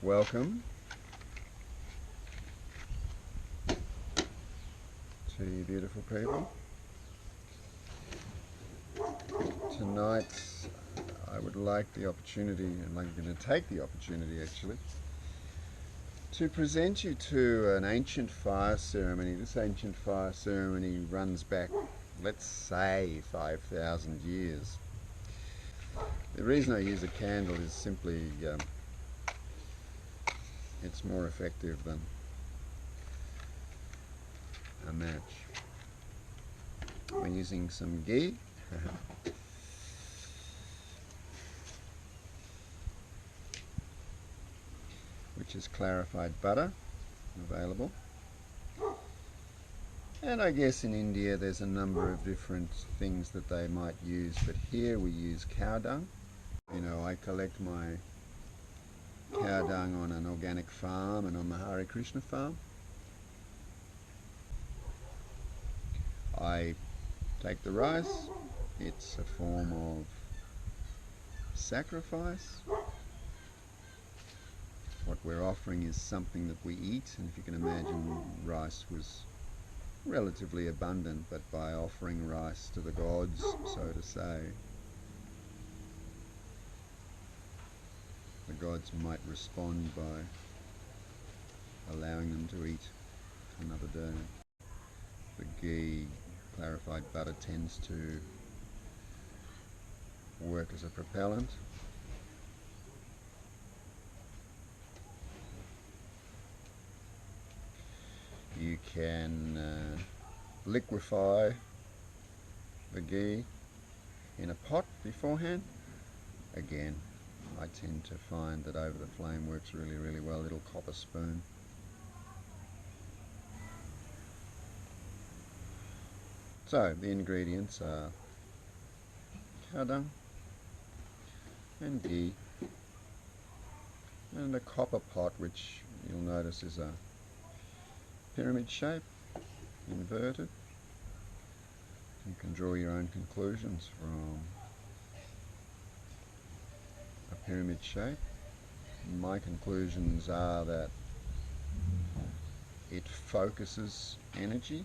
Welcome to you beautiful people. Tonight I would like the opportunity, and I'm going to take the opportunity actually, to present you to an ancient fire ceremony. This ancient fire ceremony runs back, let's say, 5,000 years. The reason I use a candle is simply it's more effective than a match. We're using some ghee. Which is clarified butter available. And I guess in India there's a number of different things that they might use, but here we use cow dung. You know, I collect my cow dung on an organic farm and on the Hare Krishna farm. I take the rice, it's a form of sacrifice. What we're offering is something that we eat, and if you can imagine, rice was relatively abundant, but by offering rice to the gods, so to say, the gods might respond by allowing them to eat another day. The ghee, clarified butter, tends to work as a propellant. You can liquefy the ghee in a pot beforehand. Again, I tend to find that over the flame works really, really well. Little copper spoon. So the ingredients are cow dung and ghee and a copper pot, which you'll notice is a pyramid shape, inverted. You can draw your own conclusions from a pyramid shape. My conclusions are that it focuses energy,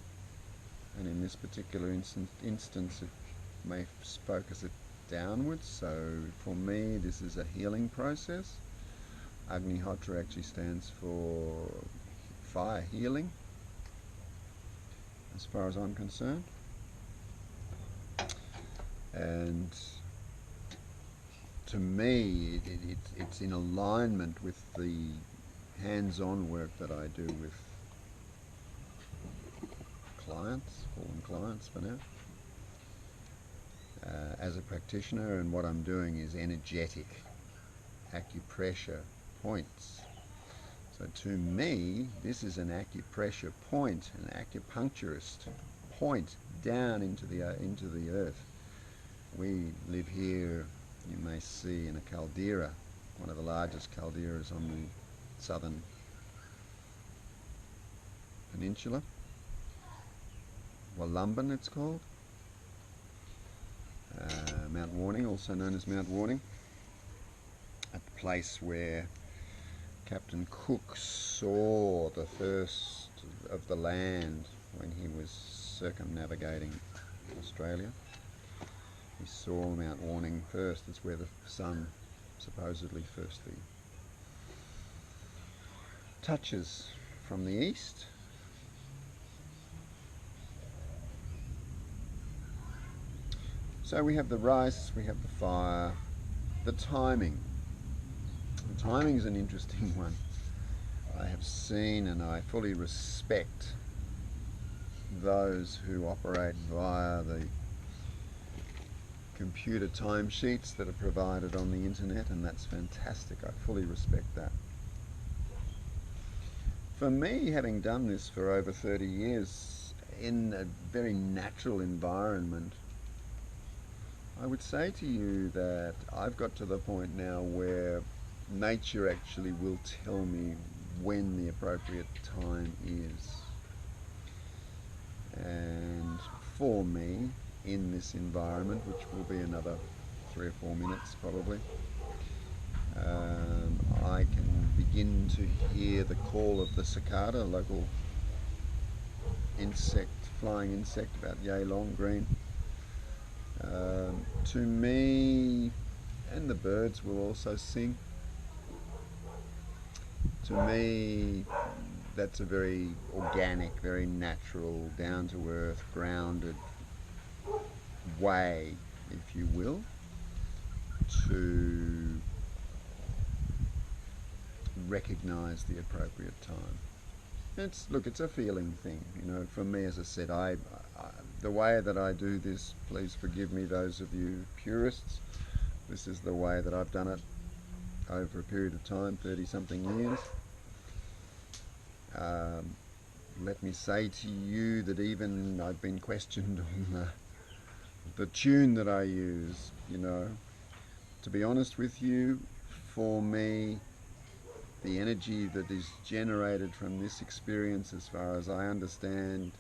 and in this particular instance it may focus it downwards. So for me this is a healing process. Agnihotra actually stands for fire healing, as far as I'm concerned, and to me it's in alignment with the hands-on work that I do with clients, call them clients for now, as a practitioner. And what I'm doing is energetic acupressure points. So to me, this is an acupressure point, an acupuncturist point down into the earth. We live here, you may see, in a caldera, one of the largest calderas on the southern peninsula. Wollumbin it's called. Mount Warning, also known as Mount Warning. A place where Captain Cook saw the first of the land when he was circumnavigating Australia. He saw Mount Warning first. It's where the sun supposedly firstly touches from the east. So we have the rice, we have the fire, the timing. The timing is an interesting one. I have seen, and I fully respect those who operate via the computer timesheets that are provided on the internet, and that's fantastic. I fully respect that. For me, having done this for over 30 years in a very natural environment, I would say to you that I've got to the point now where nature actually will tell me when the appropriate time is. And for me, in this environment, which will be another 3 or 4 minutes probably, I can begin to hear the call of the cicada, a local insect, flying insect about yay long, green. To me, and the birds will also sing, to me that's a very organic, very natural, down-to-earth, grounded way, if you will, to recognize the appropriate time. It's a feeling thing, you know. For me, as I said, the way that I do this, please forgive me, those of you purists, this is the way that I've done it over a period of time, 30-something years. Let me say to you that even I've been questioned on the tune that I use, you know. To be honest with you, for me, the energy that is generated from this experience, as far as I understand,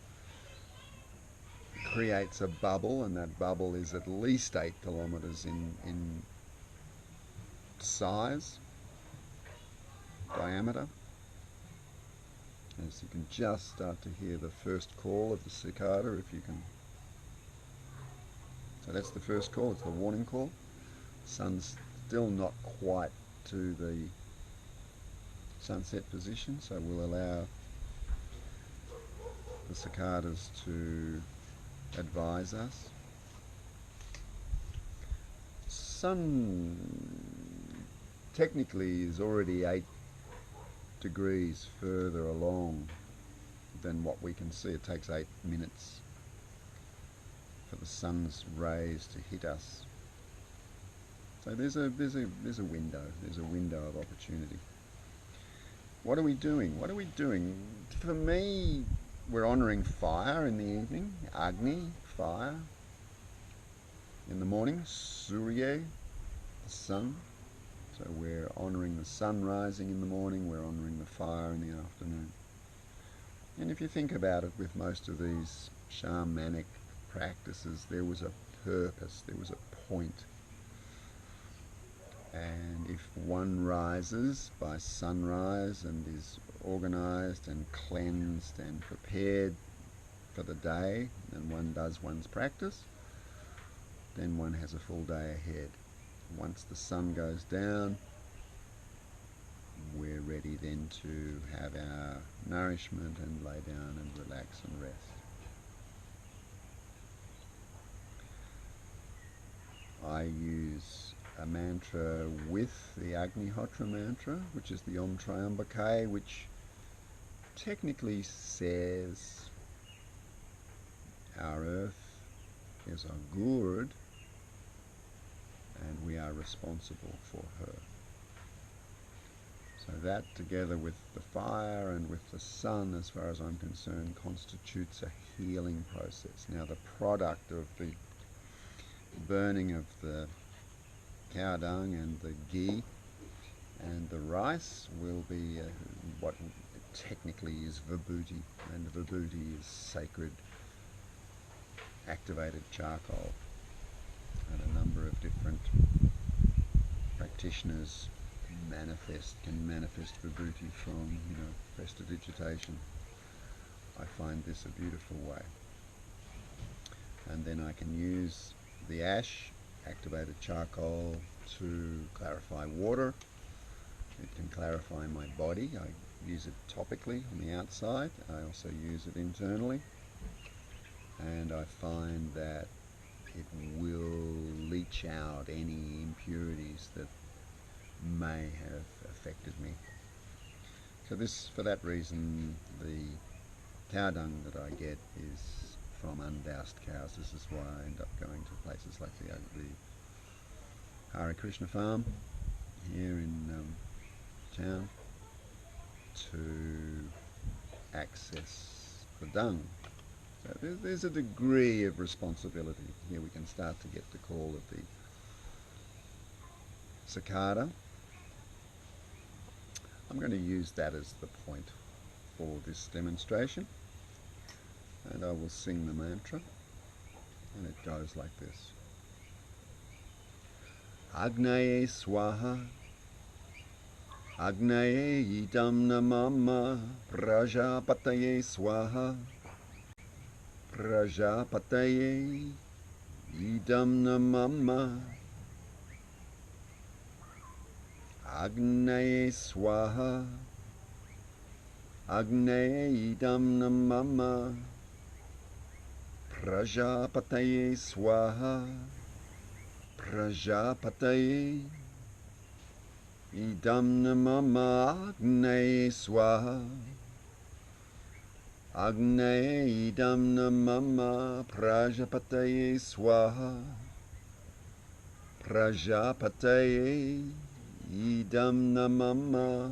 creates a bubble, and that bubble is at least 8 kilometers in size, diameter. As you can just start to hear the first call of the cicada, if you can. So that's the first call, it's the warning call. Sun's still not quite to the sunset position, so we'll allow the cicadas to advise us. Sun technically is already 8 degrees further along than what we can see. It takes 8 minutes for the sun's rays to hit us. So there's a window. There's a window of opportunity. What are we doing? What are we doing? For me, we're honouring fire in the evening, Agni, fire. In the morning, Surya, the sun. So we're honouring the sun rising in the morning, we're honouring the fire in the afternoon. And if you think about it, with most of these shamanic practices, there was a purpose, there was a point. And if one rises by sunrise and is organised and cleansed and prepared for the day, and one does one's practice, then one has a full day ahead. Once the sun goes down, we're ready then to have our nourishment and lay down and relax and rest. I use a mantra with the Agnihotra mantra, which is the Om Triambake, which technically says our earth is a gourd and we are responsible for her. So that, together with the fire and with the sun, as far as I'm concerned, constitutes a healing process. Now, the product of the burning of the cow dung and the ghee and the rice will be what technically is vibhuti, and vibhuti is sacred activated charcoal, and a number of different practitioners can manifest vibhuti from, prestidigitation. I find this a beautiful way. And then I can use the ash, activated charcoal, to clarify water. It can clarify my body. I use it topically on the outside. I also use it internally. And I find that it will leach out any impurities that may have affected me. So for that reason, the cow dung that I get is from undoused cows. This is why I end up going to places like the Hare Krishna farm here in town to access the dung. So there's a degree of responsibility. Here we can start to get the call of the cicada. I'm going to use that as the point for this demonstration, and I will sing the mantra, and it goes like this. Agnaye Swaha, Agnaye idam namama Prajapataye swaha. Prajapataye idam namama Agnaye swaha. Agnaye idam namama Prajapataye swaha. Prajapataye idam namama Agnaye swaha. Agnaye idam namama Prajapataye swaha. Prajapataye idam namama.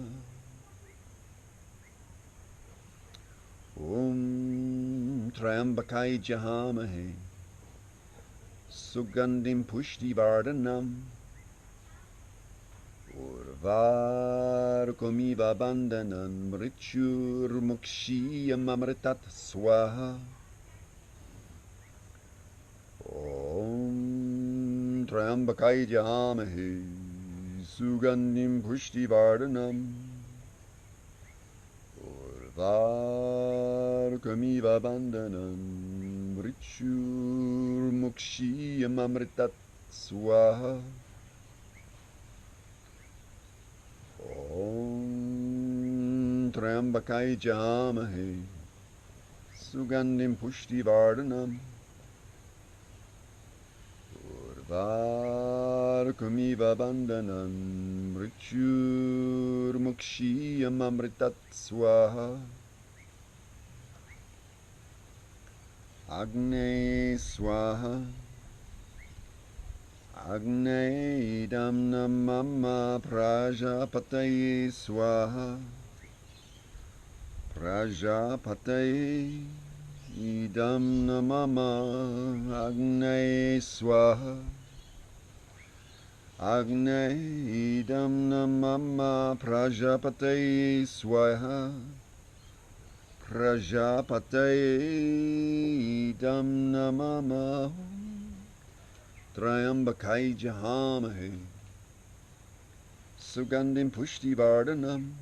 Om Triambakai Jahamahe Sugandim Pushti Vardhanam Urvarukomiva Bandhanam Mrityur Mukshiyam Amritat Swaha. Om Triambakai Jahamahe Sugandim Pushti Vardhanam Urvarukomiva Bandhanam Mrityur Mukshiyam Amritat Swaha. Om Triambakai Jahamahe Sugandim Pushti Vardhanam Urvarukomiva Bandhanam Mrityur Mukshiyam Amritat Swaha. Agnaye Swaha. Agnaye idam namama Prajapataye swaha. Prajapataye idam namama Agnaye swaha. Agnaye idam namama Prajapataye swaha. Prajapataye idam namama Triambakai Jahamahe Sugandim Pushti Vardhanam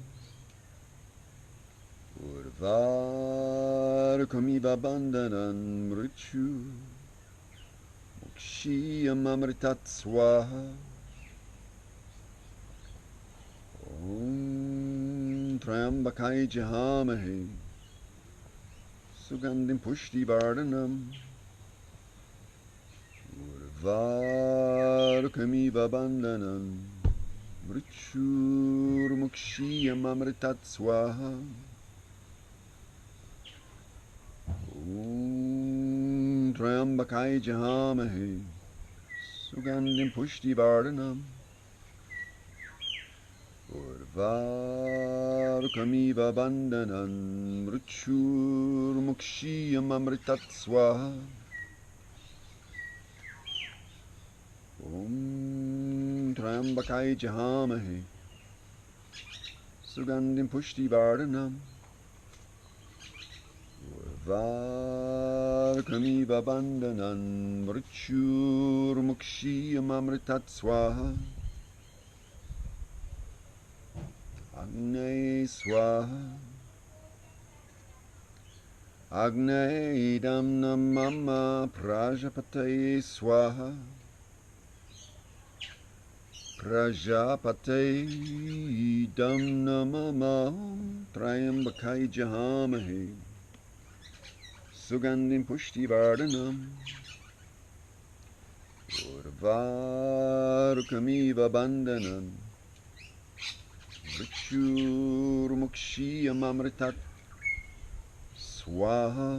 Urvarukomiva Bandhanam Mrityur Mukshiyam Amritat Swaha. Om Triambakai Jahamahe Sugandim Pushti Vardhanam Urvarukomiva Bandhanam Mrityur Mukshiyam Amritat Swaha. Om Triambakai Jahamahe Sugandim Pushti Vardhanam Urvarukomiva Bandhanam Mrityur Mukshiyam Amritat Swaha. Om Triambakai Jahamahe Sugandim Pushti Vardhanam Urvarukomiva Bandhanam Mrityur Mukshiyam Amritat Swaha. Agnaye Swaha. Agnaye idam namama Prajapataye swaha. Prajapataye idam namama Triambakai Jahamahe Sugandim Pushti Vardhanam Urvarukomiva Bandhanam Mrityur Mukshiyam Amritat Swaha.